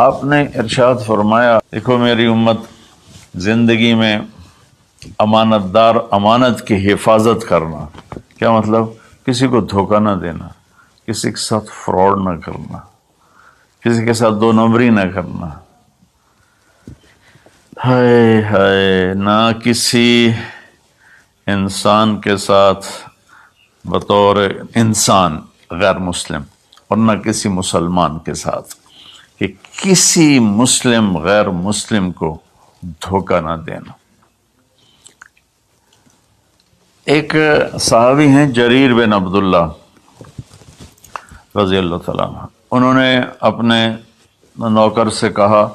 آپ نے ارشاد فرمایا، دیکھو میری امت زندگی میں امانت دار، امانت کی حفاظت کرنا، کیا مطلب؟ کسی کو دھوکہ نہ دینا، کسی کے ساتھ فراڈ نہ کرنا، کسی کے ساتھ دو نمبری نہ کرنا، ہائے ہائے، نہ کسی انسان کے ساتھ بطور انسان غیر مسلم، اور نہ کسی مسلمان کے ساتھ، کہ کسی مسلم غیر مسلم کو دھوکہ نہ دینا۔ ایک صحابی ہیں جریر بن عبداللہ رضی اللہ تعالیٰ عنہ، انہوں نے اپنے نوکر سے کہا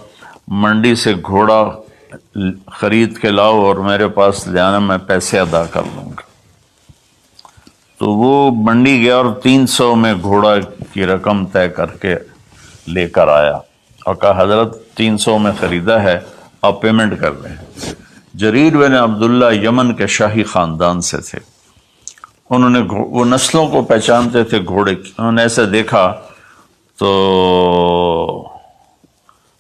منڈی سے گھوڑا خرید کے لاؤ اور میرے پاس لے آنا، میں پیسے ادا کر لوں گا۔ تو وہ منڈی گیا اور 300 میں گھوڑا کی رقم طے کر کے لے کر آیا اور کہا حضرت 300 میں خریدا ہے، آپ پیمنٹ کر دیں۔ جریر بن عبداللہ یمن کے شاہی خاندان سے تھے، انہوں نے وہ نسلوں کو پہچانتے تھے گھوڑے کی، انہوں نے ایسے دیکھا تو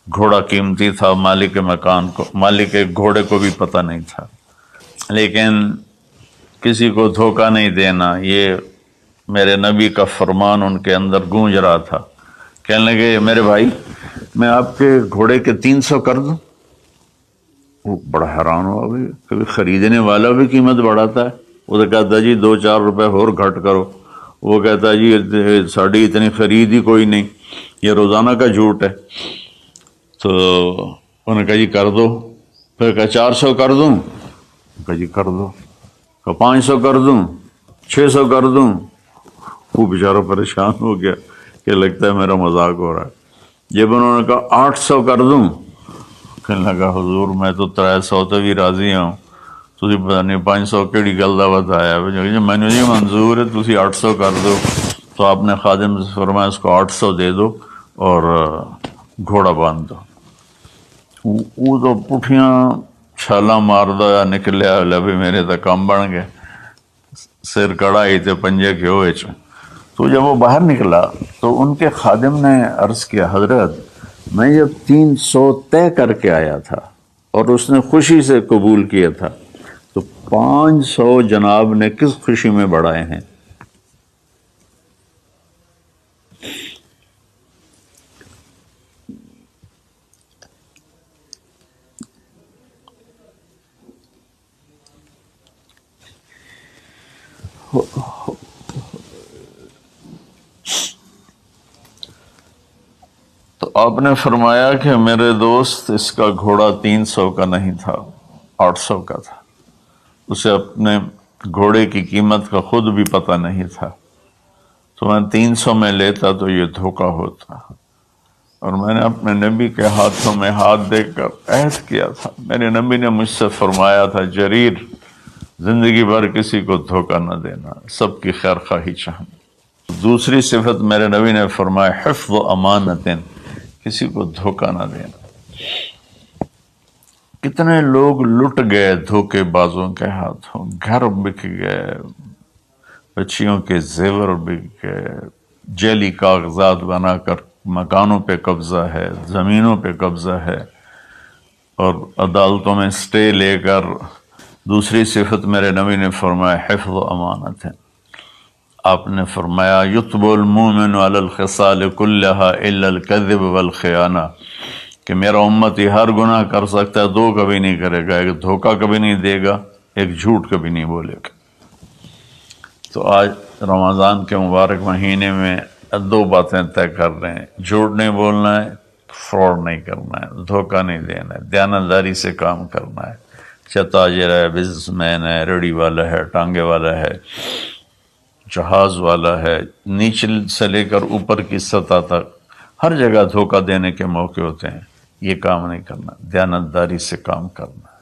گھوڑا قیمتی تھا، مالک مکان کو، مالک گھوڑے کو بھی پتہ نہیں تھا، لیکن کسی کو دھوکہ نہیں دینا، یہ میرے نبی کا فرمان ان کے اندر گونج رہا تھا۔ کہنے لگے میرے بھائی میں آپ کے گھوڑے کے 300 کر دوں؟ وہ بڑا حیران ہوا، بھی کبھی خریدنے والا بھی قیمت بڑھاتا ہے۔ وہ تو کہتا ہے جی 2-4 روپے اور گھٹ کرو، وہ کہتا ہے جی ساڑھی اتنی خرید ہی کوئی نہیں، یہ روزانہ کا جھوٹ ہے۔ تو انہوں نے کہا جی کر دو، پھر کہا 400 کر دوں، کہا جی کر دو، کہا 500 کر دوں، 600 کر دوں۔ وہ بیچارہ پریشان ہو گیا کہ لگتا ہے میرا مذاق ہو رہا ہے۔ جب انہوں نے کہا 800 کر دوں، کہنے لگا حضور میں تو 300 تو بھی راضی ہوں، تسی پتہ نہیں 500 کیڑی گل دا بتایا، میں نے جی منظور ہے تسی 800 کر دو۔ تو آپ نے خادم سے فرمایا اس کو 800 دے دو اور گھوڑا باندھ دو۔ وہ تو پٹھیاں چھالاں ماردا نکلیا، لبے میرے تو کام بن گئے، سر کڑائی تے پنجے کے ہوئے چوں۔ تو جب وہ باہر نکلا تو ان کے خادم نے عرض کیا حضرت میں جب 300 طے کر کے آیا تھا اور اس نے خوشی سے قبول کیا تھا، تو 500 جناب نے کس خوشی میں بڑھائے ہیں؟ تو آپ نے فرمایا کہ میرے دوست اس کا گھوڑا 300 کا نہیں تھا، 800 کا تھا، اسے اپنے گھوڑے کی قیمت کا خود بھی پتہ نہیں تھا، تو میں 300 میں لیتا تو یہ دھوکہ ہوتا، اور میں نے اپنے نبی کے ہاتھوں میں ہاتھ دے کر عہد کیا تھا، میرے نبی نے مجھ سے فرمایا تھا جریر زندگی بھر کسی کو دھوکہ نہ دینا، سب کی خیر خواہی چاہنا۔ دوسری صفت میرے نبی نے فرمایا حفظ و امانت، کسی کو دھوکہ نہ دینا۔ کتنے لوگ لٹ گئے دھوکے بازوں کے ہاتھوں، گھر بک گئے، بچیوں کے زیور بک گئے، جعلی کاغذات بنا کر مکانوں پہ قبضہ ہے، زمینوں پہ قبضہ ہے، اور عدالتوں میں سٹے لے کر۔ دوسری صفت میرے نبی نے فرمایا حفظ و امانت ہے، آپ نے فرمایا یتب المؤمن علی الخصال کلہا الا الکذب والخیانہ، کہ میرا امتی ہر گناہ کر سکتا ہے، 2 کبھی نہیں کرے گا، ایک دھوکہ کبھی نہیں دے گا، ایک جھوٹ کبھی نہیں بولے گا۔ تو آج رمضان کے مبارک مہینے میں 2 باتیں طے کر رہے ہیں، جھوٹ نہیں بولنا ہے، فراڈ نہیں کرنا ہے، دھوکہ نہیں دینا ہے، دیانتداری سے کام کرنا ہے، چاہے تاجر ہے، بزنس مین ہے، ریڑھی والا ہے، ٹانگے والا ہے، جہاز والا ہے، نیچے سے لے کر اوپر کی سطح تک ہر جگہ دھوکہ دینے کے موقع ہوتے ہیں، یہ کام نہیں کرنا، دیانتداری سے کام کرنا۔